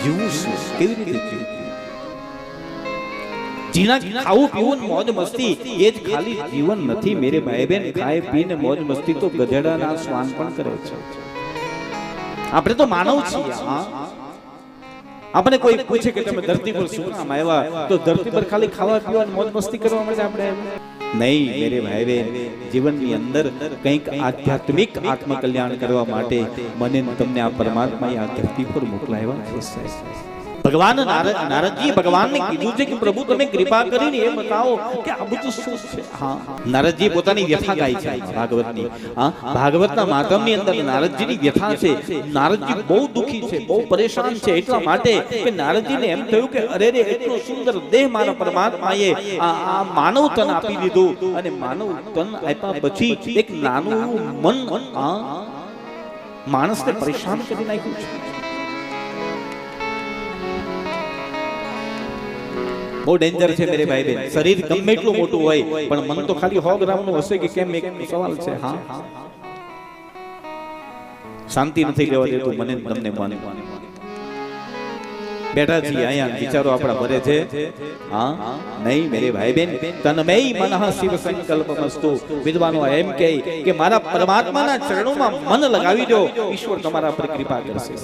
જીવું શું, કેવી રીતે જીવું? જીના ખાવું પીવું મોજ મસ્તી એ જ ખાલી જીવન નથી મેરે ભાઈ બહેન. ખાય પીને મોજ મસ્તી તો ગધેડાના શ્વાન પણ કરે છે. આપણે તો માનવ છીએ. હા, આપણે કોઈ પૂછે કે તમે ધરતી પર શું કામ આવ્યા, તો ધરતી પર ખાલી ખાવા પીવા મોજ મસ્તી કરવા માટે આપણે નહીં મેરે ભાઈ બહેન. જીવનની અંદર કંઈક આધ્યાત્મિક આત્મકલ્યાણ કરવા માટે મને તમને આ પરમાત્માએ આ ધરતી પર મોકલાવ્યા છે. ભગવાન નારદજી ભગવાનને કીધું છે કે પ્રભુ તમે કૃપા કરીને એ બતાવો કે આ બધું શું છે. હા, નારદજી પોતાની વ્યથા ગાય છે ભાગવતની. હા, ભાગવતના માધ્યમની અંદર નારદજીની વ્યથા છે. નારદજી બહુ દુખી છે, બહુ પરેશાન છે, એટલા માટે કે નારદજીને એમ થયું કે અરે રે એટલો સુંદર દેહ મારા પરમાત્માએ આ માનવ તન આપી દીધું, અને માનવ તન આપ્યા પછી એક નાનું મન માણસને પરેશાન કરી નાખ્યું છે. બહુ ડેન્જર છે મેરે ભાઈ બહેન. શરીર ગમે એટલું મોટું હોય પણ મન તો ખાલી 100 ગ્રામનું હશે કે કેમ, એક સવાલ છે. હા, શાંતિ નથી લેવા દેતું મને તમને મન. બેઠા છીએ અહીંયા, વિચારો આપણા ભરે છે. હા, નહીં મેરે ભાઈ બહેન. તન્મય મનઃ શિવ સંકલ્પમસ્તુ. વિદ્વાનો એમ કહે કે મારા પરમાત્માના ચરણોમાં મન લગાવી દો, ઈશ્વર તમારા પર કૃપા કરશે.